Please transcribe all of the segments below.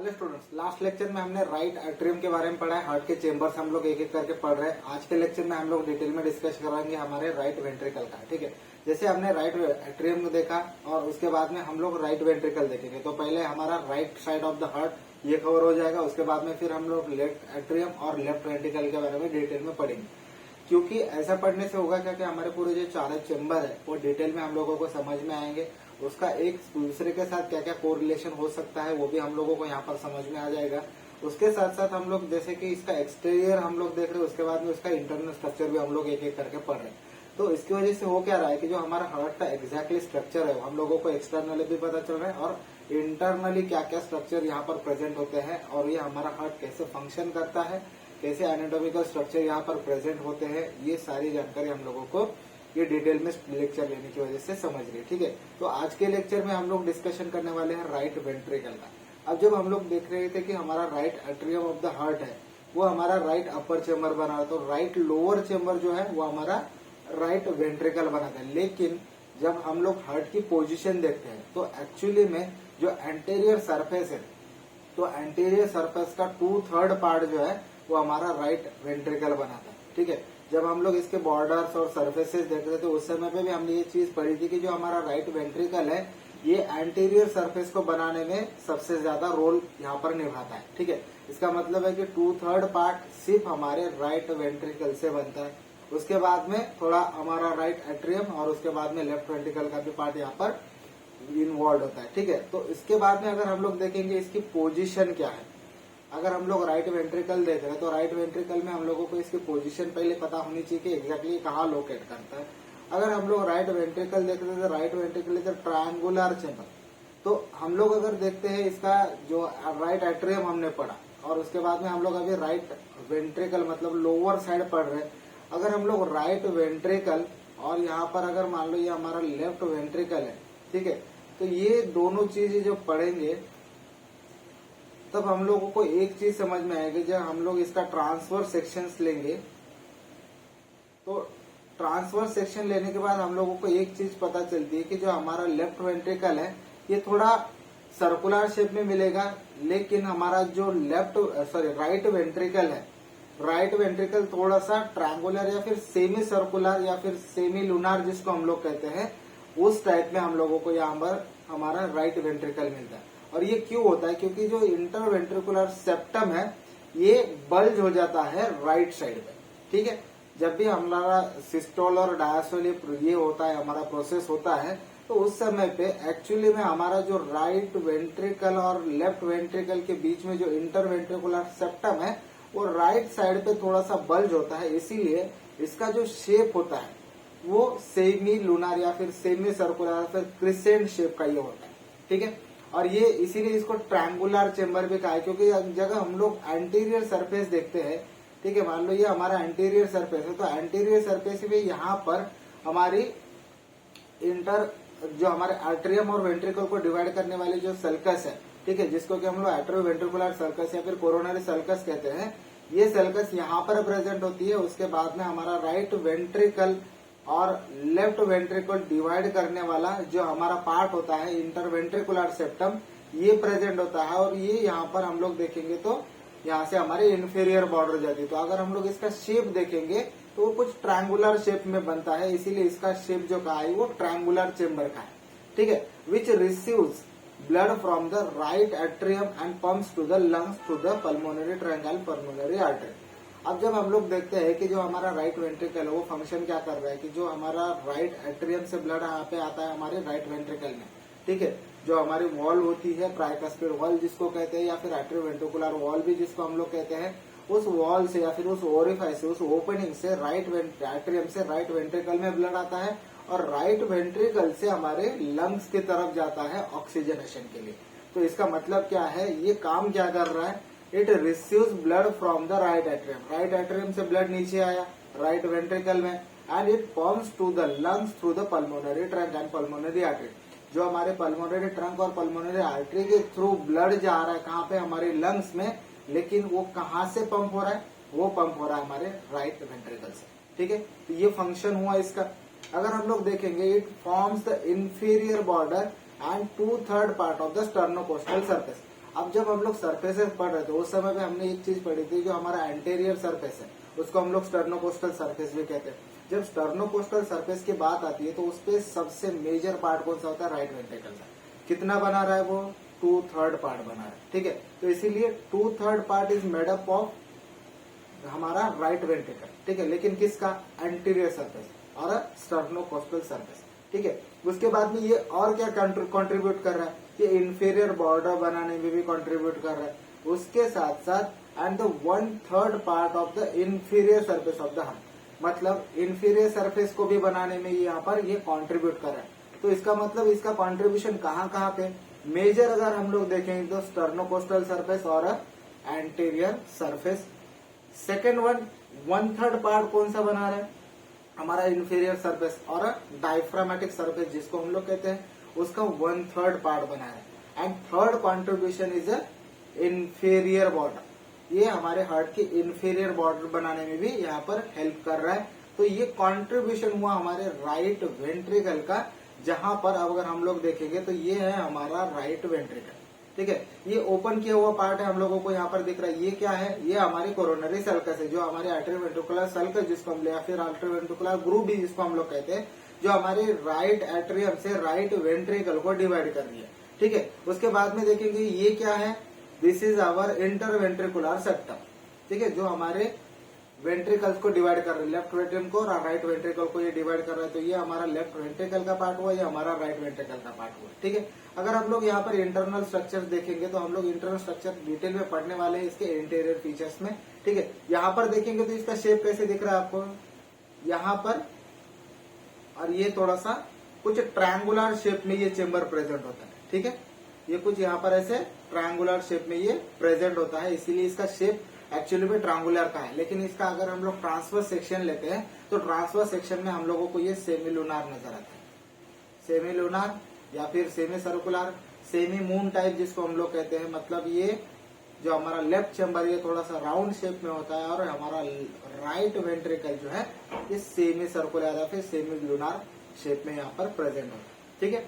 Hello students, last lecture में हमने right atrium के बारे में पढ़ा है। हार्ट के चेंबर्स हम लोग एक एक करके पढ़ रहे हैं। आज के लेक्चर में हम लोग डिटेल में डिस्कस कराएंगे हमारे राइट वेंट्रिकल का। ठीक है, जैसे हमने राइट एट्रियम को देखा और उसके बाद में हम लोग राइट वेंट्रिकल देखेंगे। तो पहले हमारा right side of the heart ये कवर हो जाएगा, उसके बाद में फिर हम लोग लेफ्ट एट्रियम और लेफ्ट वेंट्रिकल के बारे में डिटेल में पढ़ेंगे। क्योंकि ऐसा पढ़ने से होगा क्या कि हमारे पूरे जो चारों चेंबर है वो डिटेल में हम लोगों को समझ में आएंगे। उसका एक दूसरे के साथ क्या क्या कोरिलेशन हो सकता है वो भी हम लोगों को यहाँ पर समझ में आ जाएगा। उसके साथ साथ हम लोग जैसे कि इसका एक्सटीरियर हम लोग देख रहे हैं, उसके बाद में उसका इंटरनल स्ट्रक्चर भी हम लोग एक एक करके पढ़ रहे हैं। तो इसकी वजह से हो क्या रहा है कि जो हमारा हार्ट का एग्जैक्टली स्ट्रक्चर है हम लोगों को एक्सटर्नली भी पता चल रहा है और इंटरनली क्या क्या स्ट्रक्चर यहाँ पर प्रेजेंट होते हैं और ये हमारा हार्ट कैसे फंक्शन करता है, कैसे एनाटॉमिकल स्ट्रक्चर यहाँ पर प्रेजेंट होते हैं, ये सारी जानकारी हम लोगों को ये डिटेल में लेक्चर लेने की वजह से समझ रही है। ठीक है, तो आज के लेक्चर में हम लोग डिस्कशन करने वाले हैं राइट वेंट्रिकल का। अब जब हम लोग देख रहे थे कि हमारा right atrium of the heart है वो हमारा राइट अपर चेम्बर बना रहा है, तो राइट लोअर चेम्बर जो है वो हमारा राइट वेंट्रिकल बनाता है। लेकिन जब हम लोग हार्ट की पोजिशन देखते हैं तो एक्चुअली में जो एंटीरियर सरफेस है तो एंटीरियर सरफेस का 2/3 पार्ट जो है वो हमारा राइट वेंट्रिकल बनाता है। ठीक है, जब हम लोग इसके बॉर्डर्स और सरफेसेस देख रहे थे उस समय पे भी हमने ये चीज पढ़ी थी कि जो हमारा राइट वेंट्रिकल है ये एंटीरियर सरफेस को बनाने में सबसे ज्यादा रोल यहाँ पर निभाता है। ठीक है, इसका मतलब है कि 2/3 पार्ट सिर्फ हमारे राइट वेंट्रिकल से बनता है। उसके बाद में थोड़ा हमारा राइट एट्रियम और उसके बाद में लेफ्ट वेंट्रिकल का भी पार्ट यहाँ पर इन्वॉल्व होता है। ठीक है, तो इसके बाद में अगर हम लोग देखेंगे इसकी पोजीशन क्या है। अगर हम लोग राइट वेंट्रिकल देख रहे हैं तो राइट वेंट्रिकल में हम लोगों को इसकी पोजीशन पहले पता होनी चाहिए कि एग्जैक्टली कहाँ लोकेट करता है। अगर हम लोग राइट वेंट्रिकल देख रहे हैं तो right ventricle is triangular chamber. तो हम लोग अगर देखते हैं इसका जो राइट एट्रियम हमने पढ़ा और उसके बाद में हम लोग अभी राइट वेंट्रिकल मतलब लोअर साइड पढ़ रहे हैं। अगर हम लोग राइट वेंट्रिकल और यहाँ पर अगर मान लो ये हमारा लेफ्ट वेंट्रिकल है, ठीक है, तो ये दोनों चीजें जो पढ़ेंगे तब हम लोगों को एक चीज समझ में आएगी। जब हम लोग इसका ट्रांसफर सेक्शंस लेंगे तो ट्रांसफर सेक्शन लेने के बाद हम लोगों को एक चीज पता चलती है कि जो हमारा लेफ्ट वेंट्रिकल है ये थोड़ा सर्कुलर शेप में मिलेगा, लेकिन हमारा जो राइट वेंट्रिकल है राइट वेंट्रिकल थोड़ा सा ट्रायंगुलर या फिर सेमी सर्कुलर या फिर सेमी लूनार जिसको हम लोग कहते हैं उस टाइप में हम लोगों को यहाँ पर हमारा राइट वेंट्रिकल मिलता है। और ये क्यों होता है? क्योंकि जो इंटरवेंट्रिकुलर सेप्टम है ये बल्ज हो जाता है राइट साइड पे। ठीक है, जब भी हमारा सिस्टोल और डायस्टोल ये होता है हमारा प्रोसेस होता है तो उस समय पे एक्चुअली में हमारा जो राइट वेंट्रिकल और लेफ्ट वेंट्रिकल के बीच में जो इंटरवेंट्रिकुलर सेप्टम है वो राइट साइड पे थोड़ा सा बल्ज होता है। इसीलिए इसका जो शेप होता है वो सेमी लूनार या फिर सेमी सर्कुलर या फिर क्रिसेंट शेप का ये होता है। ठीक है, और ये इसीलिए इसको ट्रायंगुलर चेंबर भी कहा है क्योंकि जगह हम लोग एंटीरियर सरफेस देखते हैं। ठीक है, मान लो ये हमारा एंटीरियर सरफेस है तो एंटीरियर सरफेस में यहाँ पर हमारी जो हमारे आर्ट्रियम और वेंट्रिकल को डिवाइड करने वाली जो सल्कस है, ठीक है, जिसको कि हम लोग एट्रोवेंट्रिकुलर सल्कस या फिर कोरोनरी सल्कस कहते हैं, ये सल्कस यहाँ पर प्रेजेंट होती है। उसके बाद में हमारा राइट वेंट्रिकल और लेफ्ट वेंट्रिकल डिवाइड करने वाला जो हमारा पार्ट होता है इंटरवेंट्रिकुलर सेप्टम ये प्रेजेंट होता है और ये यहाँ पर हम लोग देखेंगे तो यहाँ से हमारी इन्फीरियर बॉर्डर जाती है। तो अगर हम लोग इसका शेप देखेंगे तो वो कुछ ट्रायंगुलर शेप में बनता है, इसीलिए इसका शेप जो कहा है वो ट्रायंगुलर चेम्बर का है। ठीक है, which receives blood from the right atrium and pumps to the lungs through the pulmonary triangle pulmonary artery. अब जब हम लोग देखते हैं कि जो हमारा राइट वेंट्रिकल है वो फंक्शन क्या कर रहा है कि जो हमारा राइट एट्रियम से ब्लड यहाँ पे आता है हमारे राइट वेंट्रिकल में। ठीक है, जो हमारी वॉल होती है ट्राइकस्पिड वॉल जिसको कहते हैं या फिर एट्रियोवेंट्रिकुलर वॉल भी जिसको हम लोग कहते हैं, उस वॉल से या फिर उस ओरिफाइस से उस ओपनिंग से राइट एट्रियम से राइट वेंट्रिकल में ब्लड आता है और राइट वेंट्रिकल से हमारे लंग्स की तरफ जाता है ऑक्सीजनेशन के लिए। तो इसका मतलब क्या है, ये काम क्या कर रहा है, it receives blood from the right atrium. Right atrium से ब्लड नीचे आया राइट वेंट्रिकल में and it pumps to the lungs through the pulmonary trunk and pulmonary artery. जो हमारे पल्मोनरी ट्रंक और पल्मोनरी आर्टरी के थ्रू ब्लड जा रहा है कहाँ पे, हमारे लंग्स में, लेकिन वो कहाँ से पंप हो रहा है, वो पंप हो रहा है हमारे राइट वेंट्रिकल से। ठीक है, तो ये फंक्शन हुआ इसका। अगर हम लोग देखेंगे it forms the inferior border and 2/3 part of the sternocostal surface. अब जब हम लोग सरफेसेस पढ़ रहे थे उस समय पे हमने एक चीज पढ़ी थी, जो हमारा एंटीरियर सरफेस है उसको हम लोग स्टर्नोकोस्टल सरफेस भी कहते हैं। जब स्टर्नोकोस्टल सरफेस की बात आती है तो उसपे सबसे मेजर पार्ट कौन सा होता है, राइट वेंट्रिकल का। कितना बना रहा है वो, 2/3 पार्ट बना रहा है, ठीक है। तो इसीलिए 2/3 part is made up of हमारा राइट वेंट्रिकल, ठीक है। लेकिन किसका, एंटीरियर सरफेस और स्टर्नोकोस्टल सरफेस, ठीक है। उसके बाद में ये और क्या कंट्रीब्यूट कर रहा है, ये इंफीरियर बॉर्डर बनाने में भी कंट्रीब्यूट कर रहा है। उसके साथ साथ and the 1/3 part of the inferior surface of the heart, मतलब इंफीरियर सरफेस को भी बनाने में यहाँ पर ये कंट्रीब्यूट कर रहा है। तो इसका मतलब इसका कंट्रीब्यूशन कहाँ कहाँ पे, मेजर अगर हम लोग देखेंगे तो स्टर्नोकोस्टल सरफेस और एंटीरियर सरफेस। सेकेंड 1/3 पार्ट कौन सा बना रहा है, हमारा इंफीरियर सरफेस और डायफ्रामेटिक सरफेस जिसको हम लोग कहते हैं, उसका 1/3 पार्ट बना है। And third contribution is inferior border, ये हमारे हार्ट की इंफीरियर बॉर्डर बनाने में भी यहाँ पर हेल्प कर रहा है। तो ये कॉन्ट्रीब्यूशन हुआ हमारे राइट वेंट्रिकल का, जहां पर अब अगर हम लोग देखेंगे तो ये है हमारा राइट वेंट्रिकल, ठीक है। ये ओपन किया हुआ पार्ट है हम लोगों को यहाँ पर दिख रहा है, ये क्या है, ये हमारी कोरोनरी सल्कस है, जो हमारे आर्टरीवेंट्रिकुलर सल्कस जिसको हम या फिर आर्टरीवेंट्रिकुलर ग्रुप भी जिसको हम लोग कहते हैं, जो हमारे राइट एट्रियम से राइट वेंट्रिकल को डिवाइड कर रही है, ठीक है। उसके बाद में देखेंगे ये क्या है, this is our interventricular septum, ठीक है, जो हमारे वेंट्रिकल्स को डिवाइड कर रहा है, लेफ्ट वेंट्रिकल को और राइट वेंट्रिकल को ये डिवाइड कर रहा है। तो ये हमारा लेफ्ट वेंट्रिकल का पार्ट हुआ, ये हमारा राइट वेंट्रिकल का पार्ट हुआ, ठीक है। अगर हम लोग यहाँ पर इंटरनल स्ट्रक्चर्स देखेंगे तो हम लोग इंटरनल स्ट्रक्चर डिटेल में पढ़ने वाले हैं इसके इंटीरियर फीचर्स में, ठीक है। यहाँ पर देखेंगे तो इसका शेप कैसे दिख रहा है आपको, यहाँ पर, और ये थोड़ा सा कुछ ट्रायंगुलर शेप में ये चेम्बर प्रेजेंट होता है, ठीक है। ये कुछ यहाँ पर ऐसे ट्रायंगुलर शेप में ये प्रेजेंट होता है, इसीलिए इसका शेप एक्चुअली में ट्रायंगुलर का है। लेकिन इसका अगर हम लोग ट्रांसवर्स सेक्शन लेते हैं तो ट्रांसवर्स सेक्शन में हम लोगों को ये सेमी लूनार नजर आता है, सेमी लूनार या फिर semi circular, semi moon type जिसको हम लोग कहते हैं। मतलब ये जो हमारा लेफ्ट चेम्बर ये थोड़ा सा राउंड शेप में होता है, और हमारा राइट वेंट्रिकल जो है ये सेमी सर्कुलर या फिर सेमी लूनार शेप में यहाँ पर प्रेजेंट होता है, ठीक है।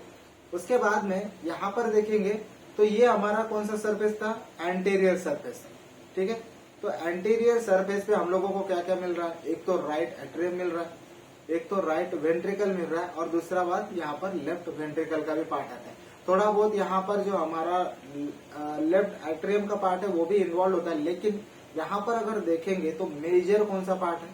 उसके बाद में यहाँ पर देखेंगे तो ये हमारा कौन सा सरफेस था, एंटीरियर सरफेस, ठीक है। तो एंटीरियर सरफेस पे हम लोगों को क्या क्या मिल रहा है, एक तो राइट एट्रियम मिल रहा है, एक तो राइट वेंट्रिकल मिल रहा है, और दूसरा बात यहाँ पर लेफ्ट वेंट्रिकल का भी पार्ट आता है। थोड़ा बहुत यहाँ पर जो हमारा लेफ्ट एट्रियम का पार्ट है वो भी इन्वॉल्व होता है, लेकिन यहाँ पर अगर देखेंगे तो मेजर कौन सा पार्ट है,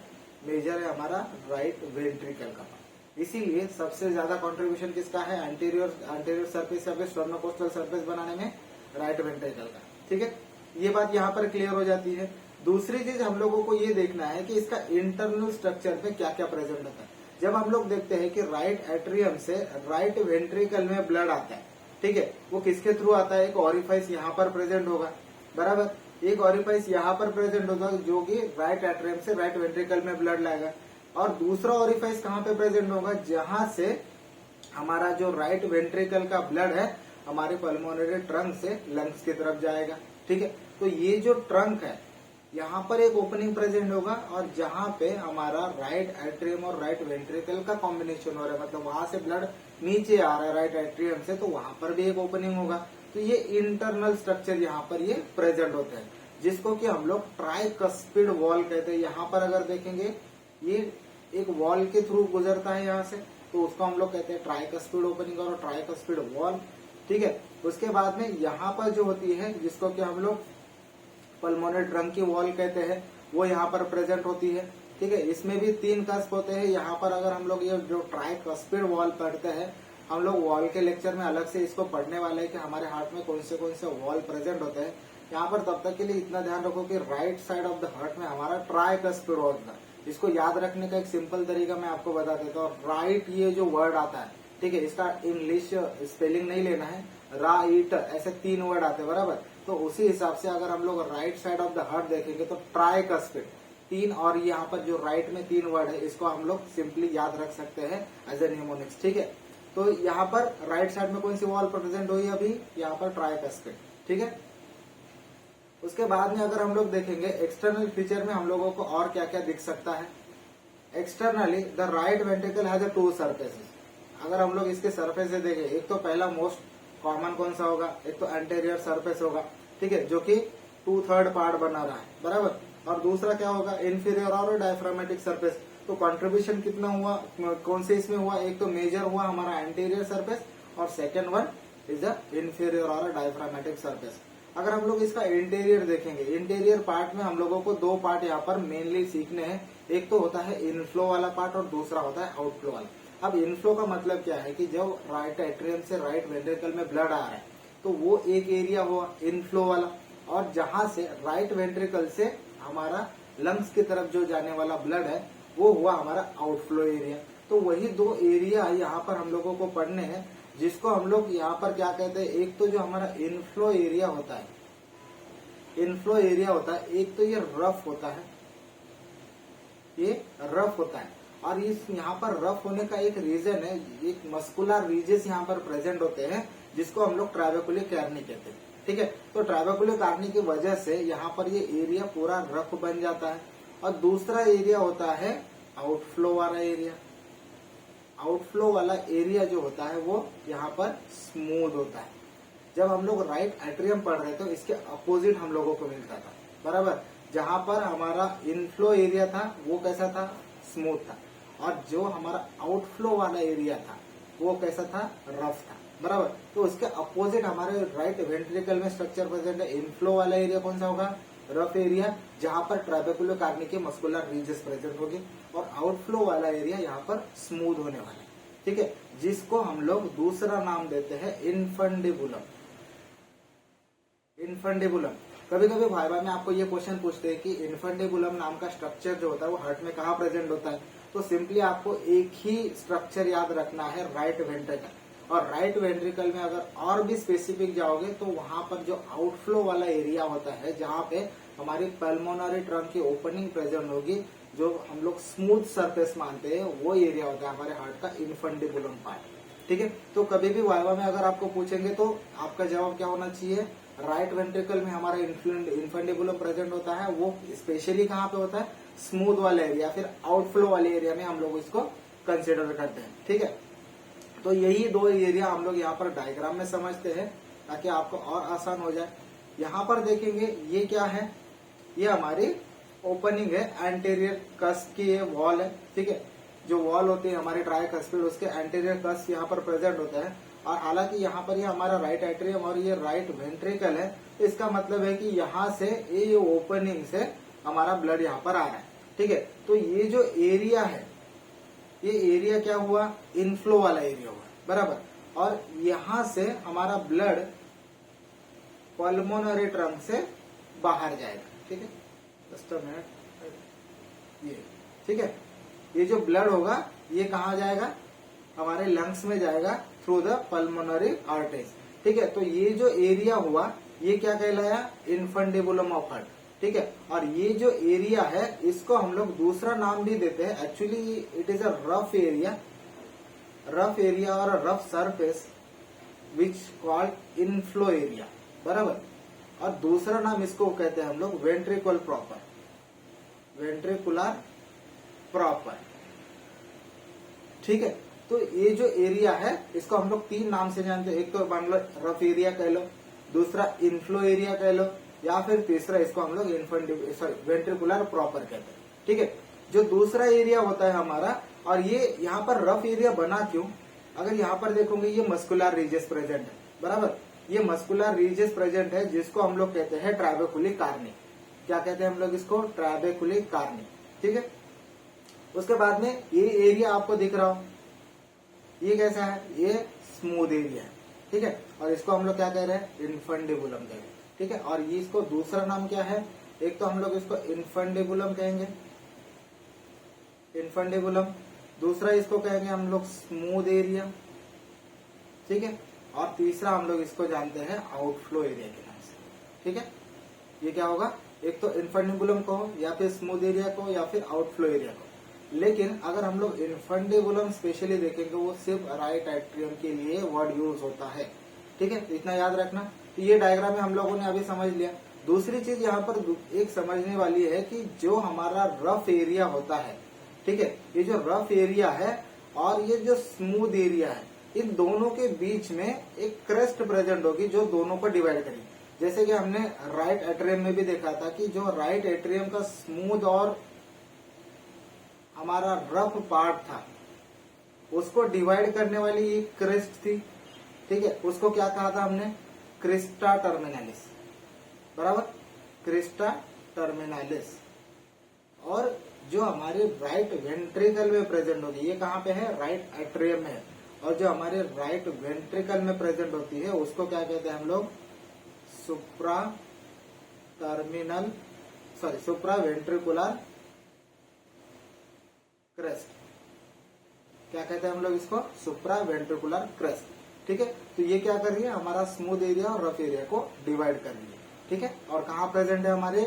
मेजर है हमारा राइट वेंट्रिकल का पार्ट। इसीलिए सबसे ज्यादा कंट्रीब्यूशन किसका है, एंटीरियर सरफेस या फिर स्टर्नोकोस्टल सरफेस बनाने में राइट वेंट्रिकल का, ठीक है। ये बात यहाँ पर क्लियर हो जाती है। दूसरी चीज हम लोगों को ये देखना है कि इसका इंटरनल स्ट्रक्चर में क्या क्या प्रेजेंट होता है। जब हम लोग देखते हैं कि राइट एट्रियम से राइट वेंट्रिकल में ब्लड आता है, ठीक है, वो किसके थ्रू आता है, एक ऑरिफाइस यहाँ पर प्रेजेंट होगा, बराबर, एक ऑरिफाइस यहाँ पर प्रेजेंट होगा जो कि राइट एट्रियम से राइट वेंट्रिकल में ब्लड लाएगा, और दूसरा ऑरिफाइस कहाँ पे प्रेजेंट होगा, जहां से हमारा जो राइट वेंट्रिकल का ब्लड है हमारे पल्मोनरी ट्रंक से लंग्स की तरफ जाएगा, ठीक है। तो ये जो ट्रंक है यहाँ पर एक ओपनिंग प्रेजेंट होगा, और जहाँ पे हमारा राइट एट्रियम और राइट वेंट्रिकल का कॉम्बिनेशन हो रहा है, मतलब वहां से ब्लड नीचे आ रहा है राइट एट्रियम से, तो वहां पर भी एक ओपनिंग होगा। तो ये इंटरनल स्ट्रक्चर यहाँ पर ये प्रेजेंट होते हैं, जिसको कि हम लोग ट्राइकस्पिड वॉल कहते हैं। यहाँ पर अगर देखेंगे ये एक वॉल के थ्रू गुजरता है यहाँ से, तो उसको हम लोग कहते हैं ट्राइकस्पिड ओपनिंग और ट्राइकस्पिड वॉल, ठीक है। उसके बाद में यहाँ पर जो होती है जिसको कि हम लोग पल्मोनरी ट्रंक की वॉल कहते हैं, वो यहाँ पर प्रेजेंट होती है, ठीक है। इसमें भी 3 कस्प होते हैं। यहाँ पर अगर हम लोग ये जो ट्राइकस्पिड वॉल पढ़ते हैं, हम लोग वॉल के लेक्चर में अलग से इसको पढ़ने वाले हैं कि हमारे हार्ट में कौन से वॉल प्रेजेंट होते हैं। यहाँ पर तब तक के लिए इतना ध्यान रखो कि right side of the heart में हमारा ट्राइकस्पिड वॉल था। इसको याद रखने का एक सिंपल तरीका मैं आपको बता देता हूँ। राइट ये जो वर्ड आता है, ठीक है, इसका इंग्लिश स्पेलिंग नहीं लेना है, राइट ऐसे 3 वर्ड आते हैं, बराबर। तो उसी हिसाब से अगर हम लोग right side of the heart देखेंगे तो ट्राइकस्पिड 3, और यहाँ पर जो राइट में 3 वर्ड है इसको हम लोग सिंपली याद रख सकते हैं एज ए न्यूमोनिक्स, ठीक है। तो यहाँ पर राइट साइड में कौन सी वॉल प्रेजेंट हुई अभी, यहाँ पर ट्राइकस्पिड, ठीक है। उसके बाद में अगर हम लोग देखेंगे एक्सटर्नल फीचर में हम लोगों को और क्या क्या दिख सकता है। Externally the right ventricle has 2 surfaces. अगर हम लोग इसके सरफेस से देखें, एक तो पहला मोस्ट कॉमन कौन सा होगा, एक तो एंटीरियर सरफेस होगा, ठीक है, जो कि 2/3 पार्ट बना रहा है, बराबर। और दूसरा क्या होगा, इंफीरियर और डायफ्रामेटिक सरफेस। तो कंट्रीब्यूशन कितना हुआ, कौन से इसमें हुआ, एक तो मेजर हुआ हमारा एंटीरियर सरफेस और second one is the inferior और डायफ्रामेटिक सरफेस। अगर हम लोग इसका इंटीरियर देखेंगे, इंटीरियर पार्ट में हम लोगों को दो पार्ट यहाँ पर मेनली सीखने हैं। एक तो होता है इनफ्लो वाला पार्ट और दूसरा होता है आउटफ्लो वाला। अब इनफ्लो का मतलब क्या है कि जब राइट एट्रियम से राइट वेंट्रिकल में ब्लड आ रहा है तो वो एक एरिया हुआ इनफ्लो वाला, और जहां से राइट वेंट्रिकल से हमारा लंग्स की तरफ जो जाने वाला ब्लड है वो हुआ हमारा आउटफ्लो एरिया। तो वही दो एरिया यहाँ पर हम लोगों को पढ़ने हैं, जिसको हम लोग यहाँ पर क्या कहते हैं, एक तो जो हमारा इनफ्लो एरिया होता है, इनफ्लो एरिया होता है, एक तो ये रफ होता है, ये रफ होता है। और इस यहाँ पर रफ होने का एक रीजन है, एक मस्कुलर रीजेस यहाँ पर प्रेजेंट होते हैं जिसको हम लोग ट्राबेकुलर कार्नी कहते हैं, ठीक है। तो ट्राबेकुलर कार्नी की वजह से यहाँ पर ये एरिया पूरा रफ बन जाता है। और दूसरा एरिया होता है आउटफ्लो वाला एरिया। आउटफ्लो वाला एरिया जो होता है वो यहाँ पर स्मूथ होता है। जब हम लोग राइट एट्रियम पढ़ रहे थे तो इसके अपोजिट हम लोगों को मिलता था, बराबर। जहां पर हमारा इनफ्लो एरिया था वो कैसा था, स्मूथ था, और जो हमारा आउटफ्लो वाला एरिया था वो कैसा था, रफ था, बराबर। तो उसके अपोजिट हमारे राइट वेंट्रिकल में स्ट्रक्चर प्रेजेंट है। इनफ्लो वाला एरिया कौन सा होगा, रफ एरिया, जहां पर ट्राबेकुलर कार्नी के मस्कुलर रीजेस प्रेजेंट होगी, और आउटफ्लो वाला एरिया यहाँ पर स्मूथ होने वाला है, ठीक है, जिसको हम लोग दूसरा नाम देते हैं इनफंडिबुलम। इनफंडिबुलम, कभी कभी वाइवा में आपको ये क्वेश्चन पूछते हैं कि इनफंडिबुलम नाम का स्ट्रक्चर जो होता है वो हार्ट में कहाँ प्रेजेंट होता है। तो सिंपली आपको एक ही स्ट्रक्चर याद रखना है, राइट वेंट्रिकल। और राइट वेंट्रिकल में अगर और भी स्पेसिफिक जाओगे तो वहां पर जो आउटफ्लो वाला एरिया होता है, जहाँ पे हमारी पल्मोनरी ट्रंक की ओपनिंग प्रेजेंट होगी, जो हम लोग स्मूथ सरफेस मानते हैं, वो एरिया होता है हमारे हार्ट का इनफंडिबुलम पार्ट, ठीक है। तो कभी भी वाइवा में अगर आपको पूछेंगे तो आपका जवाब क्या होना चाहिए, राइट वेंट्रिकल में हमारा इनफंडिबुलम प्रेजेंट होता है, वो स्पेशली कहाँ पे होता है, स्मूथ वाले एरिया, फिर आउटफ्लो वाले एरिया में हम लोग इसको कंसिडर करते हैं, ठीक है। तो यही दो एरिया हम लोग यहाँ पर डायग्राम में समझते हैं ताकि आपको और आसान हो जाए। यहाँ पर देखेंगे ये क्या है, ये हमारी ओपनिंग है, एंटीरियर कस्प की ये वॉल है, ठीक है। जो वॉल होती है हमारी ट्राइकस्पिड, उसके एंटीरियर कस्प यहाँ पर प्रेजेंट होता है। और हालांकि यहाँ पर ये हमारा राइट एट्रियम और ये राइट वेंट्रिकल है, इसका मतलब है कि यहाँ से ये ओपनिंग से हमारा ब्लड यहाँ पर आ रहा है, ठीक है। तो ये जो एरिया है, ये एरिया क्या हुआ, इनफ्लो वाला एरिया हुआ, बराबर। और यहाँ से हमारा ब्लड पल्मोनरी ट्रंक से बाहर जाएगा, ठीक है। जस्ट अ मिनट, ये ठीक है, ये जो ब्लड होगा ये कहाँ जाएगा, हमारे लंग्स में जाएगा थ्रू द पल्मोनरी आर्टरीज, ठीक है। तो ये जो एरिया हुआ ये क्या कहलाया, इनफंडिबुलम ऑफ हार्ट, ठीक है। और ये जो एरिया है इसको हम लोग दूसरा नाम भी देते हैं, actually it is a rough area, rough area और rough surface which called inflow area, बराबर। और दूसरा नाम इसको कहते हैं हम लोग वेंट्रिकुलर प्रॉपर, वेंट्रिकुलर प्रॉपर, ठीक है। तो ये जो एरिया है इसको हम लोग तीन नाम से जानते हैं, एक तो मान लो रफ एरिया कह लो, दूसरा इनफ्लो एरिया कह लो, या फिर तीसरा इसको हम लोग वेंट्रिकुलर प्रॉपर कहते हैं, ठीक है। जो दूसरा एरिया होता है हमारा, और ये यहाँ पर रफ एरिया बना क्यों, अगर यहाँ पर देखोगे ये मस्कुलर रीजेस प्रेजेंट है, बराबर। ये मस्कुलर रीजेस प्रेजेंट है जिसको हम लोग कहते हैं ट्राबेकुलर कार्नी। क्या कहते हैं हम लोग इसको, ट्राबेकुलर कार्नी, ठीक है। उसके बाद में ये एरिया आपको दिख रहा हो, ये कैसा है, ये स्मूथ एरिया है, ठीक है। और इसको हम लोग क्या कह रहे हैं, इनफंडिबुलम कह रहे हैं, ठीक है। और ये इसको दूसरा नाम क्या है, एक तो हम लोग इसको इनफंडिबुलम कहेंगे, इनफंडिबुलम, दूसरा इसको कहेंगे हम लोग स्मूथ एरिया, ठीक है। और तीसरा हम लोग इसको जानते हैं आउटफ्लो एरिया के नाम से, ठीक है। ये क्या होगा, एक तो इनफंडिबुलम कहो, या फिर स्मूथ एरिया को, या फिर आउटफ्लो एरिया को। लेकिन अगर हम लोग इनफंडिबुलम स्पेशली देखेंगे वो सिर्फ राइट एट्रियम के लिए वर्ड यूज होता है, ठीक है। तो इतना याद रखना। तो ये डायग्राम में हम लोगों ने अभी समझ लिया। दूसरी चीज यहाँ पर एक समझने वाली है कि जो हमारा रफ एरिया होता है, ठीक है, ये जो रफ एरिया है और ये जो स्मूथ एरिया है, इन दोनों के बीच में एक क्रेस्ट प्रेजेंट होगी जो दोनों को डिवाइड करेगी। जैसे कि हमने राइट एट्रियम में भी देखा था कि जो राइट एट्रियम का स्मूथ और हमारा रफ पार्ट था उसको डिवाइड करने वाली एक क्रेस्ट थी, ठीक है, उसको क्या कहा था हमने, क्रिस्टा टर्मिनालिस, बराबर, क्रिस्टा टर्मिनालिस। और जो हमारे राइट वेंट्रिकल में प्रेजेंट होगी, ये कहाँ पे है, राइट एट्रियम में है, और जो हमारे राइट वेंट्रिकल में प्रेजेंट होती है उसको क्या कहते हैं हम लोग, सुप्रा वेंट्रिकुलर क्रेस्ट, क्या कहते हैं हम लोग इसको, सुप्रा वेंट्रिकुलर क्रेस्ट, ठीक है। तो ये क्या कर रही है, हमारा स्मूथ एरिया और रफ एरिया को डिवाइड कर रही है, ठीक है। और कहाँ प्रेजेंट है, हमारे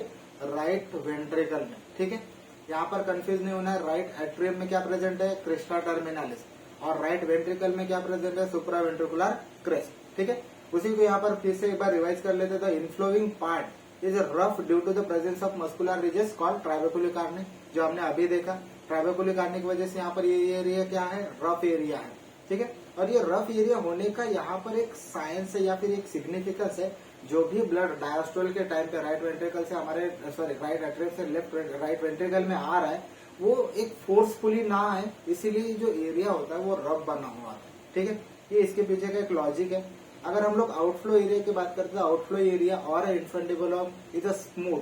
राइट वेंट्रिकल में, ठीक है। यहाँ पर कंफ्यूज नहीं होना है, राइट एट्रियम में क्या प्रेजेंट है, क्रिस्टा टर्मिनालिस, और राइट वेंट्रिकल में क्या प्रेजेंट है, सुप्रा वेंट्रिकुलर क्रेस्ट, ठीक है। उसी को यहाँ पर फिर से एक बार रिवाइज कर लेते, तो inflowing part is rough due to the presence of muscular ridges called trabeculae carneae, जो हमने अभी देखा, ट्राइबेकुलर कार्नी की वजह से यहाँ पर ये एरिया क्या है, रफ एरिया है, ठीक है। और ये रफ एरिया होने का यहाँ पर एक साइंस है या फिर एक सिग्निफिकेंस है, जो भी ब्लड डायस्टोल के टाइम पे राइट वेंट्रिकल से हमारे राइट एट्रियम से लेफ्ट राइट वेंट्रिकल में आ रहा है, वो एक फोर्सफुली ना आए, इसीलिए जो एरिया होता है वो रफ बना हुआ है, ठीक है। ये इसके पीछे का एक लॉजिक है। अगर हम लोग आउटफ्लो एरिया की बात करते हैं, आउटफ्लो एरिया और infundibulum is a smooth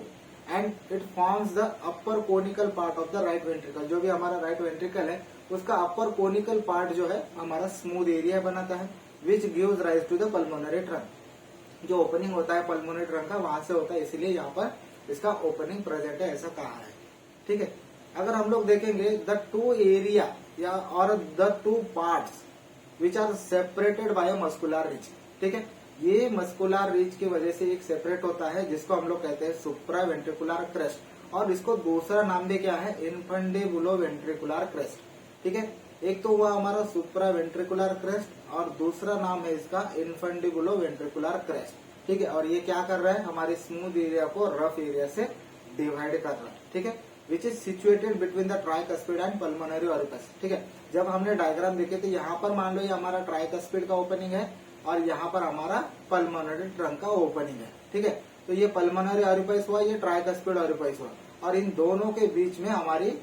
and it forms the upper conical part of the right ventricle, जो भी हमारा राइट वेंट्रिकल है उसका अपर कोनिकल पार्ट जो है हमारा स्मूथ एरिया बनाता है, which gives rise to the pulmonary trunk, जो ओपनिंग होता है पल्मोनरी ट्रंक का वहां से होता है, इसीलिए यहाँ पर इसका ओपनिंग प्रेजेंट है, ऐसा कहा है, ठीक है। अगर हम लोग देखेंगे द टू एरिया या और the two parts which are separated by a muscular ridge, ठीक है, ये मस्कुलर रिज की वजह से एक सेपरेट होता है जिसको हम लोग कहते हैं सुप्रा वेंट्रिकुलर क्रेस्ट, और इसको दूसरा नाम भी क्या है, इन्फेंडिबुलो वेंट्रिकुलर क्रेस्ट, ठीक है। एक तो हुआ हमारा सुप्रा वेंट्रिकुलर क्रेस्ट और दूसरा नाम है इसका इन्फेंडिबुलो वेंट्रिकुलर क्रेस्ट, ठीक है। और ये क्या कर रहा है, हमारे स्मूथ एरिया को रफ एरिया से डिवाइड कर रहा है, ठीक है, which is situated between the tricuspid and pulmonary orifice, ठीक है। जब हमने डायग्राम देखे थे, यहाँ पर मान लो ये हमारा ट्राइकस्पिड का ओपनिंग है और यहाँ पर हमारा पल्मोनरी ट्रंक का ओपनिंग है, ठीक है। तो ये पल्मोनरी ऑरिफिस हुआ, ये ट्राइकस्पिड ऑरिफिस हुआ, और इन दोनों के बीच में हमारी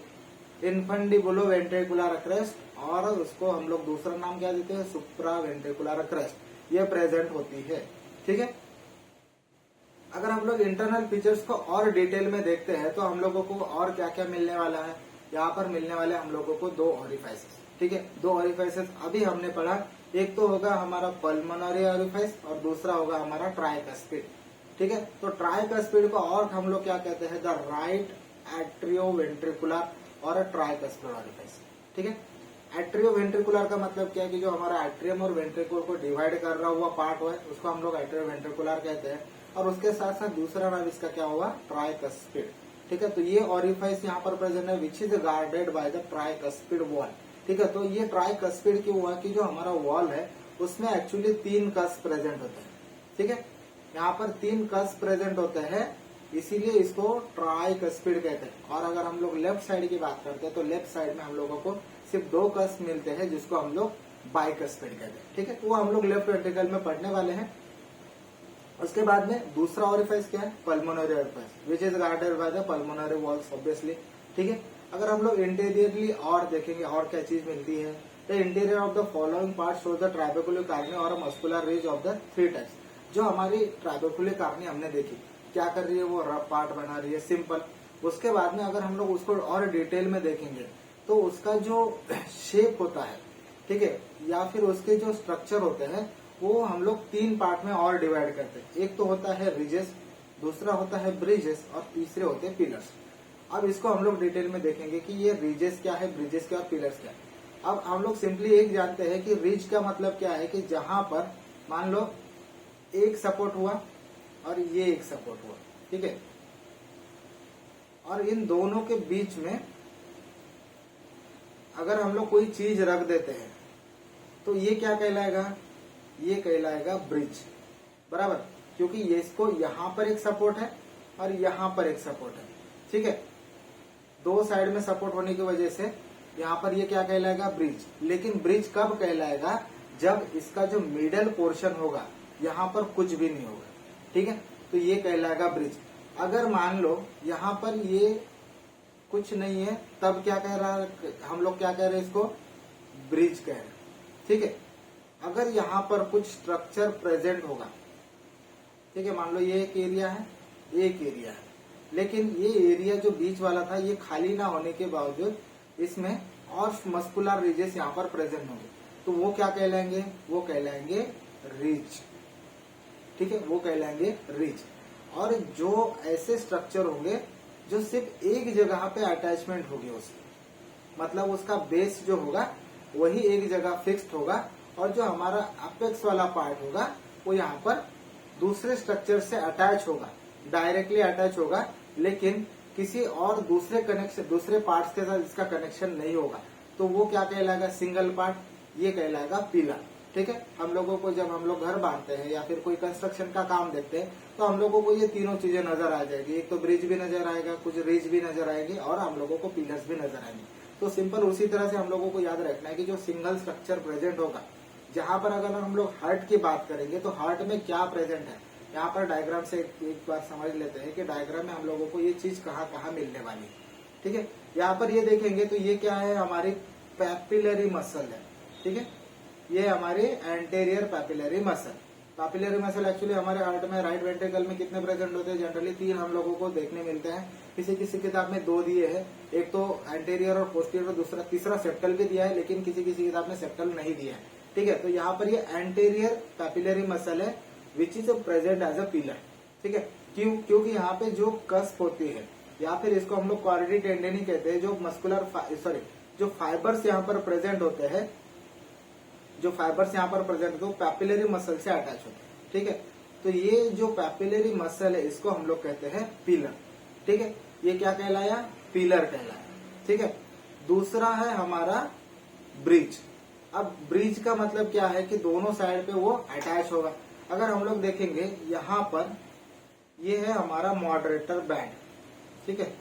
इन्फेंडिबुलो वेंट्रिकुलर क्रेस्ट, और उसको हम लोग दूसरा नाम क्या देते हैं, सुप्रा वेंट्रिकुलर क्रेस्ट, ये प्रेजेंट होती है, ठीक है। अगर हम लोग इंटरनल फीचर्स को और डिटेल में देखते हैं तो हम लोगों को और क्या क्या मिलने वाला है, यहाँ पर मिलने वाले हम लोगों को दो ऑरिफिस, ठीक है। दो ऑरिफिस अभी हमने पढ़ा, एक तो होगा हमारा पल्मोनरी ऑरिफिस और दूसरा होगा हमारा ट्राइकस्पिड, ठीक है। तो ट्राइकस्पिड को और हम लोग क्या कहते हैं, द राइट एट्रियो वेंट्रिकुलर और ट्राइकस्पिड ऑरिफिस, ठीक है। एट्रियो वेंट्रिकुलर का मतलब क्या है कि जो हमारा एट्रियम और वेंट्रिकुलर को डिवाइड कर रहा हुआ पार्ट है उसको हम लोग एट्रियो वेंट्रिकुलर कहते हैं, और उसके साथ साथ दूसरा नाम इसका क्या हुआ, ट्राइकस्पिड, ठीक है। तो ये ऑरिफिस यहाँ पर प्रेजेंट है which is guarded by the tricuspid wall, ठीक है। तो ये ट्राइकस्पिड क्यों हुआ कि जो हमारा वॉल है उसमें एक्चुअली 3 कस प्रेजेंट होते हैं, ठीक है। यहाँ पर 3 कस प्रेजेंट होते हैं, इसीलिए इसको ट्राइकस्पिड कहते हैं। और अगर हम लोग लेफ्ट साइड की बात करते हैं तो लेफ्ट साइड में हम लोगों को सिर्फ 2 कस मिलते हैं जिसको हम लोग बाइकस्पिड कहते हैं, ठीक है। वो हम लोग लेफ्ट वेंट्रिकल में पढ़ने वाले हैं। उसके बाद में दूसरा ऑरिफिस क्या है, pulmonary orifice which is guarded by the pulmonary walls obviously, ठीक है। अगर हम लोग इंटीरियरली और देखेंगे और क्या चीज मिलती है, the interior of the following part show the trabeculae carneae और muscular ridge of the 3 types. जो हमारी ट्राइबेकुलर कार्नी हमने देखी क्या कर रही है, वो रफ पार्ट बना रही है, सिंपल। उसके बाद में अगर हम लोग उसको और डिटेल में देखेंगे तो उसका जो शेप होता है, ठीक है, या फिर उसके जो स्ट्रक्चर होते हैं वो हम लोग 3 पार्ट में और डिवाइड करते हैं। एक तो होता है रिजेस, दूसरा होता है ब्रिजेस और तीसरे होते हैं पिलर्स। अब इसको हम लोग डिटेल में देखेंगे कि ये रिजेस क्या है, ब्रिजेस क्या और पिलर्स क्या है। अब हम लोग सिंपली एक जानते हैं कि रिज का मतलब क्या है कि जहां पर मान लो एक सपोर्ट हुआ और ये एक सपोर्ट हुआ, ठीक है, और इन दोनों के बीच में अगर हम लोग कोई चीज रख देते हैं तो ये क्या कहलाएगा, ये कहलाएगा ब्रिज, बराबर, क्योंकि ये इसको यहाँ पर एक सपोर्ट है और यहाँ पर एक सपोर्ट है, ठीक है। 2 साइड में सपोर्ट होने की वजह से यहाँ पर ये क्या कहलाएगा, ब्रिज। लेकिन ब्रिज कब कहलाएगा, जब इसका जो मिडल पोर्शन होगा यहाँ पर कुछ भी नहीं होगा, ठीक है। तो ये कहलाएगा ब्रिज। अगर मान लो यहाँ पर ये कुछ नहीं है, तब क्या कह रहा है, हम लोग क्या कह रहे हैं, इसको ब्रिज कह रहे हैं, ठीक है। अगर यहाँ पर कुछ स्ट्रक्चर प्रेजेंट होगा, ठीक है, मान लो ये एक एरिया है, एक एरिया है, लेकिन ये एरिया जो बीच वाला था ये खाली ना होने के बावजूद इसमें और मस्कुलर रीजेस यहाँ पर प्रेजेंट होंगे, तो वो क्या कहलाएंगे, वो कहलाएंगे रिज, ठीक है, वो कहलाएंगे रिज। और जो ऐसे स्ट्रक्चर होंगे जो सिर्फ एक जगह पे अटैचमेंट होगी उसकी, मतलब उसका बेस जो होगा वही एक जगह फिक्स्ड होगा, और जो हमारा अपेक्स वाला पार्ट होगा वो यहाँ पर दूसरे स्ट्रक्चर से अटैच होगा, डायरेक्टली अटैच होगा, लेकिन किसी और दूसरे पार्ट्स के साथ इसका कनेक्शन नहीं होगा, तो वो क्या कहलाएगा, सिंगल पार्ट, ये कहलाएगा पिलर, ठीक है। हम लोगों को जब हम लोग घर बांधते हैं या फिर कोई कंस्ट्रक्शन का काम देखते हैं तो हम लोगों को ये तीनों चीजें नजर आ जाएगी, एक तो ब्रिज भी नजर आएगा, कुछ रिज भी नजर आएगी, और हम लोगों को पिलर्स भी नजर आएंगे। तो सिंपल उसी तरह से हम लोगों को याद रखना है कि जो सिंगल स्ट्रक्चर प्रेजेंट होगा, जहां पर अगर हम लोग हार्ट की बात करेंगे तो हार्ट में क्या प्रेजेंट है, यहाँ पर डायग्राम से एक बार समझ लेते हैं कि डायग्राम में हम लोगों को ये चीज कहाँ कहाँ मिलने वाली है, ठीक है। यहाँ पर ये देखेंगे तो ये क्या है, हमारी पैपिलरी मसल है, ठीक है, ये हमारी anterior papillary muscle. Papillary muscle actually हमारे हार्ट में राइट वेंट्रिकल में कितने प्रेजेंट होते हैं, जनरली 3 हम लोगों को देखने मिलते हैं, किसी किसी किताब में 2 दिए हैं, एक तो एंटेरियर और पोस्टीरियर, दूसरा तीसरा सेप्टल भी दिया है, लेकिन किसी किसी किताब में सेप्टल नहीं दिया है, ठीक है। तो यहाँ पर ये एंटेरियर पैपिलरी मसल है which is present as a pillar, ठीक है। क्योंकि यहाँ पे जो कस्प होती है, या फिर इसको हम लोग कॉर्डी टेंडेनी कहते हैं, जो मस्कुलर जो फाइबर्स यहाँ पर प्रेजेंट होते हैं, जो फाइबर्स यहाँ पर प्रेजेंट होते हैं पैपिलरी मसल से अटैच होते हैं, ठीक है। तो ये जो पैपिलरी मसल है इसको हम लोग कहते हैं पिलर, ठीक है। ये क्या कहलाया, पिलर कहलाया, ठीक है। दूसरा है हमारा ब्रिज। अब ब्रिज का मतलब क्या है कि दोनों साइड पे वो अटैच होगा। अगर हम लोग देखेंगे यहाँ पर ये है हमारा मॉडरेटर बैंड, ठीक है,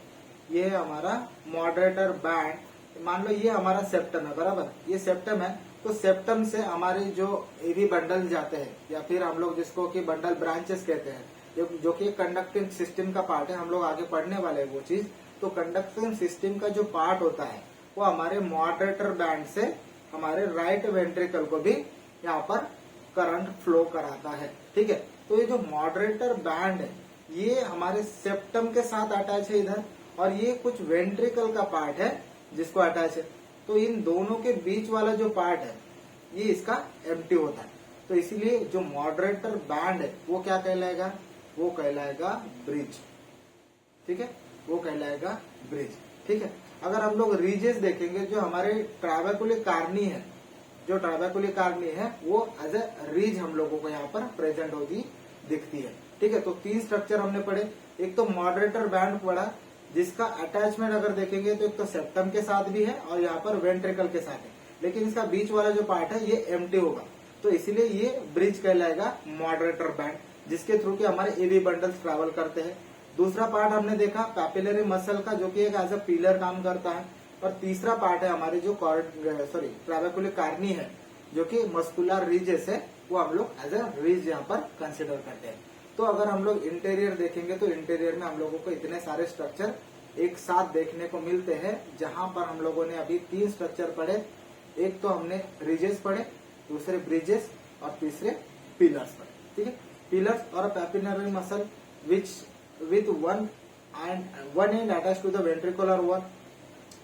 ये है हमारा मॉडरेटर बैंड। मान लो ये हमारा सेप्टम है, बराबर, ये सेप्टम है, तो सेप्टम से हमारे जो एवी बंडल जाते हैं, या फिर हम लोग जिसको कि बंडल ब्रांचेस कहते हैं, जो कि कंडक्टिंग सिस्टम का पार्ट है, हम लोग आगे पढ़ने वाले हैं वो चीज। तो कंडक्टिंग सिस्टम का जो पार्ट होता है वो हमारे मॉडरेटर बैंड से हमारे राइट वेंट्रिकल को भी यहाँ पर करंट फ्लो कराता है, ठीक है। तो ये जो मॉडरेटर बैंड है ये हमारे सेप्टम के साथ अटैच है इधर, और ये कुछ वेंट्रिकल का पार्ट है जिसको अटैच है। तो इन दोनों के बीच वाला जो पार्ट है ये इसका एम्प्टी होता है, तो इसीलिए जो मॉडरेटर बैंड है वो क्या कहलाएगा, वो कहलाएगा ब्रिज, ठीक है, वो कहलाएगा ब्रिज, ठीक है। अगर हम लोग रीजेस देखेंगे, जो हमारे ट्राबेकुलर कार्नी है, जो ट्राबेकुलर कार्नी है वो एज ए रीज हम लोगों को यहाँ पर प्रेजेंट होती दिखती है, ठीक है। तो 3 स्ट्रक्चर हमने पढ़े, एक तो मॉडरेटर बैंड पढ़ा जिसका अटैचमेंट अगर देखेंगे तो एक तो सेप्टम के साथ भी है और यहाँ पर वेंट्रिकल के साथ है, लेकिन इसका बीच वाला जो पार्ट है ये एम्प्टी होगा, तो इसीलिए ये ब्रिज कहलाएगा मॉडरेटर बैंड, जिसके थ्रू के हमारे एवी बंडल्स ट्रैवल करते हैं। दूसरा पार्ट हमने देखा पैपिलरी मसल का, जो कि एक एज अ पिलर काम करता है। और तीसरा पार्ट है हमारे जो ट्राबेकुलर कार्नी है, जो कि मस्कुलर रीजेस है, वो हम लोग एज अ रीज यहाँ पर कंसिडर करते हैं। तो अगर हम लोग इंटीरियर देखेंगे तो इंटीरियर में हम लोगों को इतने सारे स्ट्रक्चर एक साथ देखने को मिलते हैं, जहां पर हम लोगों ने अभी 3 स्ट्रक्चर पढ़े, एक तो हमने रीजेस पढ़े, दूसरे ब्रिजेस और तीसरे पिलर्स पढ़े, ठीक है। पिलर्स और papillary muscle with one end attach to the ventricular wall,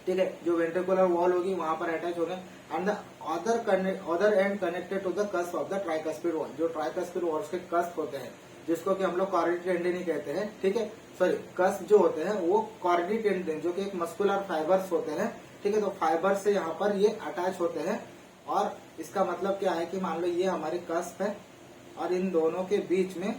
ठीक है, जो वेंट्रिकुलर वॉल होगी वहां पर अटैच होगा, and the other end connected to the cusp of the tricuspid wall, जो ट्राइकस्पिड वॉल्स के कस्प होते हैं जिसको कि हम लोग कॉर्डी टेंडेनी कहते हैं, ठीक है। सॉरी, कस्प जो होते हैं वो कॉर्डी टेंडेन, जो कि एक मस्कुलर फाइबर्स होते हैं, ठीक है। तो फाइबर से यहाँ पर ये अटैच होते हैं, और इसका मतलब क्या है कि मान लो ये हमारी कस्प है और इन दोनों के बीच में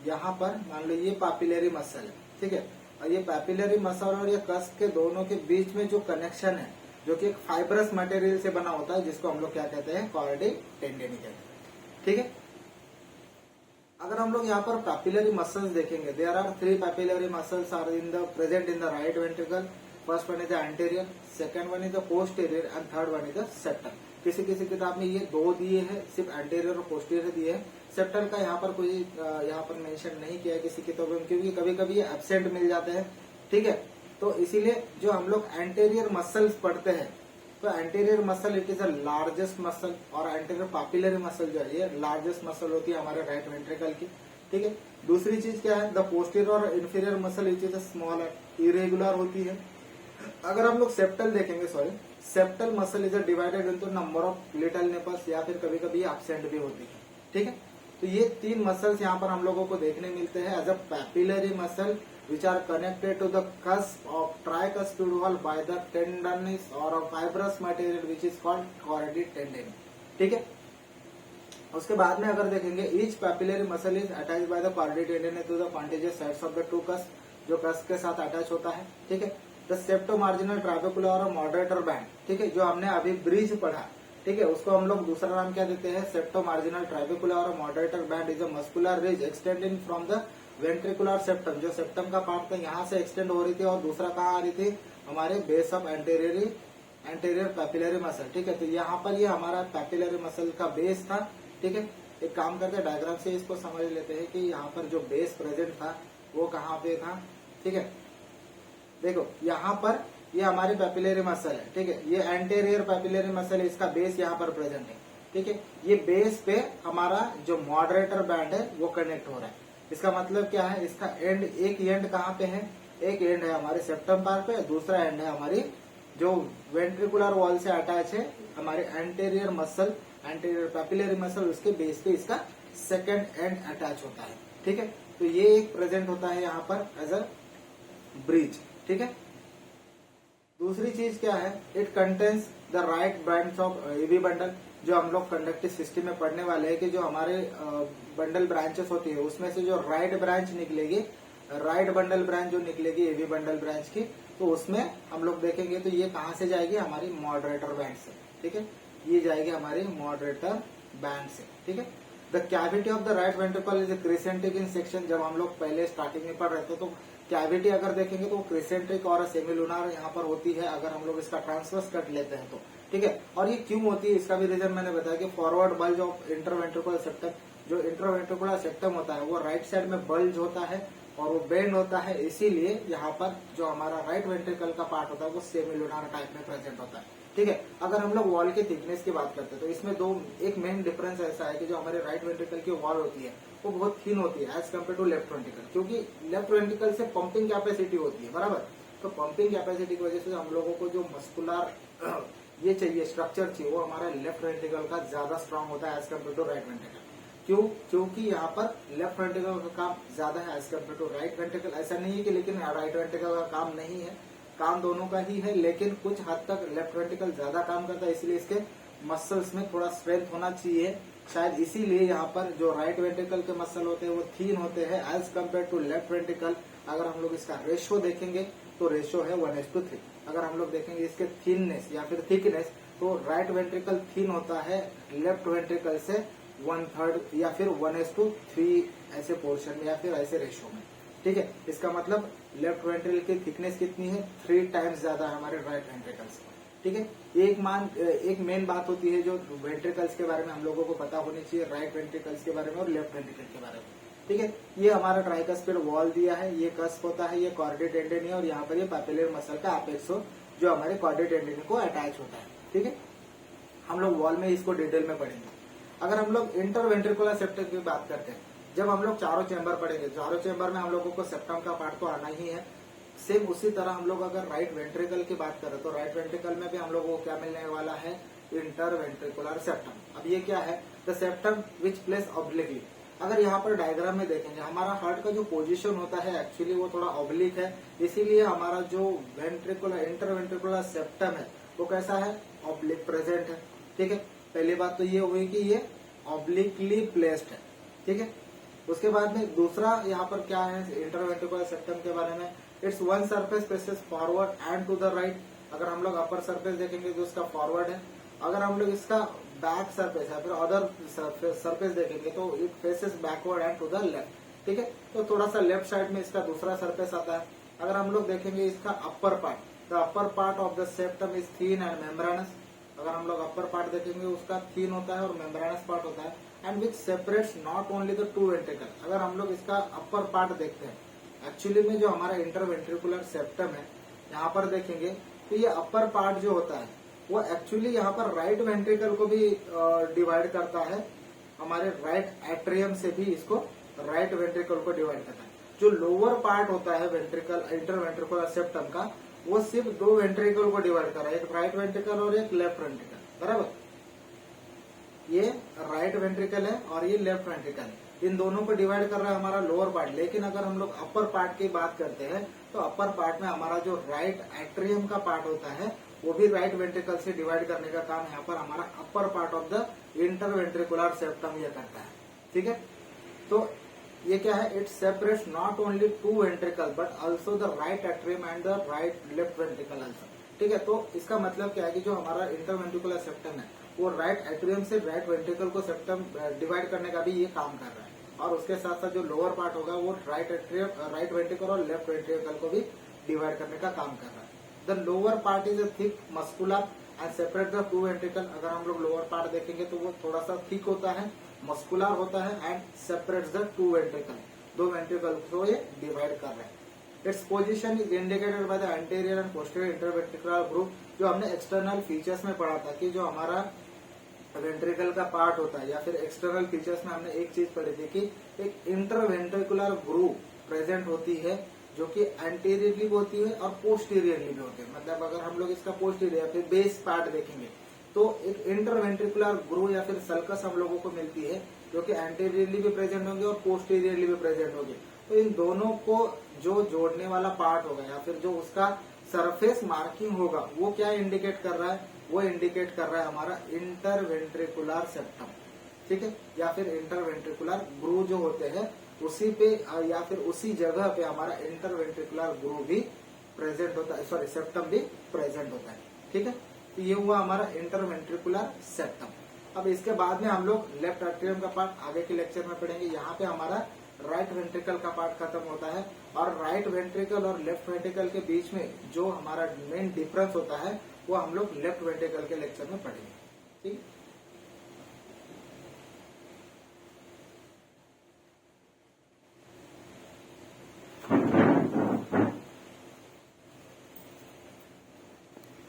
यहाँ पर मान लो ये पैपिलरी मसल है, ठीक है, और ये पैपिलरी मसल और ये कस्प के दोनों के बीच में जो कनेक्शन है, जो कि एक फाइबरस मटेरियल से बना होता है, जिसको हम लोग क्या कहते हैं, कॉर्डी टेंडेनी कहते हैं, ठीक है। अगर हम लोग यहाँ पर पैपिलरी मसल्स देखेंगे, there are 3 papillary muscles are present in the right ventricle. First one is the anterior, second one is the posterior, and third one is the septum. किसी किसी किताब में ये 2 दिए हैं, सिर्फ एंटीरियर और पोस्टीरियर दिए हैं। सेप्टल का यहाँ पर कोई यहाँ पर मेंशन नहीं किया है किसी किताब में, क्योंकि कभी कभी ये एब्सेंट मिल जाते हैं, ठीक है। तो इसीलिए जो हम लोग एंटीरियर मसल्स पढ़ते हैं, तो anterior muscle it is the largest muscle, और एंटीरियर पापुलरी मसल जो है ये लार्जेस्ट मसल होती है हमारे राइट वेंट्रिकल की, ठीक है। दूसरी चीज क्या है, द पोस्टीरियर और inferior muscle it is smaller, irregular होती है। अगर हम लोग सेप्टल देखेंगे, sorry, septal muscle is divided into number of little nipples, या फिर कभी कभी एब्सेंट भी होती है, ठीक है। तो ये 3 मसल्स यहाँ पर हम लोगों को देखने मिलते हैं as a papillary muscle which are connected to the cusp of tricuspid wall by the tendons or a fibrous material which is called choroidal tendon, ठीक है। उसके बाद में अगर देखेंगे each papillary muscle is attached by the choroidal tendon to the contiguous sides of the two cusp, जो cusp के साथ अटैच होता है, ठीक है। The septomarginal trabecular और moderator band, ठीक है, जो हमने अभी ब्रिज पढ़ा, ठीक है, उसको हम लोग दूसरा नाम क्या देते हैं, सेप्टोमार्जिनल ट्राइबेकुलर और moderator band is a muscular ridge extending from the ventricular septum, जो सेप्टम का पार्ट था यहाँ से एक्सटेंड हो रही थी, और दूसरा कहाँ आ रही थी, हमारे base of anterior papillary muscle, ठीक है। तो यहाँ पर ये हमारा पैपिलरी मसल का बेस था, ठीक है। एक काम करके डायग्राम से इसको समझ लेते हैं कि यहाँ पर जो बेस प्रेजेंट था वो कहाँ पे था, ठीक है। देखो यहाँ पर ये हमारी पैपिलरी मसल है, ठीक है, ये एंटीरियर पैपिलरी मसल है, इसका बेस यहाँ पर प्रेजेंट है, ठीक है। ये बेस पे हमारा जो मॉडरेटर बैंड है वो कनेक्ट हो रहा है। इसका मतलब क्या है, इसका एंड, एक एंड कहाँ पे है, एक एंड है हमारे सेप्टम पार्ट पे, दूसरा एंड है हमारी जो वेंट्रिकुलर वॉल से अटैच है हमारे anterior muscle, anterior papillary muscle, उसके बेस पे इसका सेकेंड एंड अटैच होता है, ठीक है। तो ये एक प्रेजेंट होता है यहाँ पर एज अ ब्रिज, ठीक है। दूसरी चीज क्या है, it contains the right branch of AV bundle, जो हम लोग कंडक्टिव सिस्टम में पढ़ने वाले हैं कि जो हमारे बंडल ब्रांचेस होती है उसमें से जो राइट ब्रांच निकलेगी, राइट बंडल ब्रांच जो निकलेगी एवी बंडल ब्रांच की, तो उसमें हम लोग देखेंगे तो ये कहाँ से जाएगी, हमारी मॉडरेटर बैंड से, ठीक है। ये जाएगी हमारी मॉडरेटर बैंड से, ठीक है। The cavity of the right ventricle is crescentic in section, जब हम लोग पहले स्टार्टिंग में पढ़ रहे थे तो कैविटी अगर देखेंगे तो क्रिसेंट्रिक और सेमिलुनार यहाँ पर होती है, अगर हम लोग इसका ट्रांसवर्स कट लेते हैं तो, ठीक है। और ये क्यों होती है, इसका भी रीजन मैंने बताया कि forward bulge of interventricular septum, जो इंटरवेंट्रिकुलर सेप्टम होता है वो राइट साइड में बल्ज होता है और वो बेंड होता है, इसीलिए यहाँ पर जो हमारा राइट वेंट्रिकल का पार्ट होता है वो सेमिलुनार टाइप में प्रेजेंट होता है, ठीक है। अगर हम लोग वॉल के थिकनेस की बात करते हैं तो इसमें एक मेन डिफरेंस ऐसा है कि जो हमारे राइट वेंट्रिकल की वॉल होती है वो बहुत थिन होती है as compare to left ventricle, क्योंकि लेफ्ट वेंट्रिकल से पंपिंग कैपेसिटी होती है, बराबर। तो पंपिंग कैपेसिटी की वजह से हम लोगों को जो मस्कुलर ये चाहिए, स्ट्रक्चर चाहिए, वो हमारा लेफ्ट वेंट्रिकल का ज्यादा स्ट्रांग होता है as compare to right ventricle. क्यों, क्योंकि यहाँ पर लेफ्ट वेंट्रिकल का काम ज्यादा है as compare to right ventricle. ऐसा नहीं है कि लेकिन राइट वेंट्रिकल का काम नहीं है, काम दोनों का ही है, लेकिन कुछ हद तक लेफ्ट वेंट्रिकल ज्यादा काम करता है, इसलिए इसके मसल्स में थोड़ा स्ट्रेंथ होना चाहिए, शायद इसीलिए यहाँ पर जो राइट वेंट्रिकल के मसल होते हैं वो थीन होते हैं as compare to left ventricle. अगर हम लोग इसका रेशियो देखेंगे तो रेशियो है 1:3। अगर हम लोग देखेंगे इसके थिननेस या फिर थिकनेस, तो राइट वेंट्रिकल थीन होता है लेफ्ट वेंट्रिकल से 1/3 या फिर 1:3 ऐसे पोर्शन में या फिर ऐसे रेशियो में, ठीक है। इसका मतलब लेफ्ट वेंट्रिकल की थिकनेस कितनी है, 3 टाइम्स ज्यादा है हमारे राइट वेंट्रिकल से, ठीक है। एक मेन बात होती है जो वेंट्रिकल्स के बारे में हम लोगों को पता होनी चाहिए, राइट वेंट्रिकल्स के बारे में और लेफ्ट वेंट्रिकल के बारे में, ठीक है। ये हमारा ट्राइकस्पिड वॉल दिया है, ये कस्प होता है, ये कॉर्डिड टेंडन है, और यहाँ पर ये पैपिलर मसल का एपेक्स जो हमारे कॉर्डिड टेंडन को अटैच होता है, ठीक है। हम लोग वॉल में इसको डिटेल में पढ़ेंगे। अगर हम लोग इंटरवेंट्रिकुलर सेप्टम की बात करते हैं, जब हम लोग चारों चेंबर पढ़ेंगे, चारों चेंबर में हम लोगों को सेप्टम का पार्ट तो आना ही है। सेम उसी तरह हम लोग अगर राइट वेंट्रिकल की बात करें तो राइट वेंट्रिकल में भी हम लोगों को क्या मिलने वाला है, इंटरवेंट्रिकुलर सेप्टम। अब ये क्या है, the septum which place obliquely. अगर यहाँ पर डायग्राम में देखेंगे हमारा हार्ट का जो पोजीशन होता है एक्चुअली वो थोड़ा ऑब्लिक है, इसीलिए हमारा जो वेंट्रिकुलर इंटरवेंट्रिकुलर सेप्टम है वो कैसा है, ऑब्लिक प्रेजेंट है, ठीक है। पहली बात तो ये हुई कि ये ऑब्लिकली प्लेस्ड है, ठीक है। उसके बाद में दूसरा यहाँ पर क्या है इंटरवेंट्रिकुलर सेप्टम के बारे में, it's one surface faces forward and to the right. अगर हम लोग अपर सरफेस देखेंगे तो इसका फॉरवर्ड है, अगर हम लोग इसका बैक सरफेस या फिर अदर सरफेस देखेंगे तो it faces backward and to the left, ठीक है। तो थोड़ा सा लेफ्ट साइड में इसका दूसरा सरफेस आता है। अगर हम लोग देखेंगे इसका upper part, the upper part of the septum is thin and membranes, अगर हम लोग अपर पार्ट देखेंगे उसका थिन होता है और मेम्ब्रेनस पार्ट होता है, and which separates not only the two ventricle. अगर हम लोग इसका अपर पार्ट देखते हैं, एक्चुअली में जो हमारा इंटरवेंट्रिकुलर सेप्टम है, यहाँ पर देखेंगे तो ये अपर पार्ट जो होता है वो एक्चुअली यहाँ पर राइट वेंट्रिकल को भी डिवाइड करता है, हमारे राइट एट्रियम से भी इसको राइट वेंट्रिकल को डिवाइड करता है। जो लोअर पार्ट होता है वेंट्रिकल इंटरवेंट्रिकुलर सेप्टम का, वो सिर्फ दो वेंट्रिकल को डिवाइड कर रहा है, एक राइट वेंट्रिकल और एक लेफ्ट वेंट्रिकल, बराबर। ये राइट वेंट्रिकल है और ये लेफ्ट वेंट्रिकल है, इन दोनों को डिवाइड कर रहा है हमारा लोअर पार्ट। लेकिन अगर हम लोग अपर पार्ट की बात करते हैं तो अपर पार्ट में हमारा जो राइट एट्रियम का पार्ट होता है वो भी राइट वेंट्रिकल से डिवाइड करने का काम यहाँ पर हमारा upper part of the interventricular septum ये करता है, ठीक है। तो ये क्या है, it separates not only two ventricle but also the right atrium and the right left ventricle also, ठीक है। तो इसका मतलब क्या है कि जो हमारा इंटरवेंट्रिकुलर सेप्टम है वो राइट एट्रियम से राइट वेंट्रिकल को सेप्टम डिवाइड करने का भी ये काम कर रहा है, और उसके साथ साथ जो लोअर पार्ट होगा वो राइट एट्रियम, राइट वेंट्रिकल और लेफ्ट वेंट्रिकल को भी डिवाइड करने का काम कर रहा है। The lower part is a thick muscular and separate the two ventricle. अगर हम लोग लोअर पार्ट देखेंगे तो वो थोड़ा सा थिक होता है, मस्कुलर होता है and separates the two ventricle, दो वेंट्रिकल को ये डिवाइड कर रहे हैं। Its position is indicated by the anterior and posterior interventricular group. जो हमने एक्सटर्नल फीचर्स में पढ़ा था कि जो हमारा वेंट्रिकल का पार्ट होता है या फिर एक्सटर्नल फीचर्स में हमने एक चीज पढ़ी थी कि एक इंटरवेंट्रिकुलर ग्रुप प्रेजेंट होती है जो कि एंटीरियरली भी होती है और पोस्टीरियरली भी होती है। मतलब अगर हम लोग इसका पोस्टीरियर या फिर बेस पार्ट देखेंगे तो एक इंटरवेंट्रिकुलर ग्रुप या फिर सल्कस हम लोगों को मिलती है जो कि एंटीरियरली भी प्रेजेंट होंगे और पोस्टीरियरली भी प्रेजेंट होंगे। तो इन दोनों को जो जोड़ने वाला पार्ट होगा या फिर जो उसका सरफेस मार्किंग होगा वो क्या इंडिकेट कर रहा है, वो इंडिकेट कर रहा है हमारा इंटरवेंट्रिकुलर सेप्टम, ठीक है, या फिर इंटरवेंट्रिकुलर ग्रुव जो होते हैं उसी पे या फिर उसी जगह पे हमारा इंटरवेंट्रिकुलर ग्रुव भी प्रेजेंट होता है, सॉरी सेप्टम भी प्रेजेंट होता है, ठीक है। तो ये हुआ हमारा इंटरवेंट्रिकुलर सेप्टम। अब इसके बाद में हम लोग लेफ्ट एट्रियम का पार्ट आगे के लेक्चर में पढ़ेंगे। यहाँ पे हमारा राइट वेंट्रिकल का पार्ट खत्म होता है और राइट वेंट्रिकल और लेफ्ट वेंट्रिकल के बीच में जो हमारा मेन डिफरेंस होता है वो हम लोग लेफ्ट वेंट्रिकल के लेक्चर में पढ़ेंगे, ठीक है।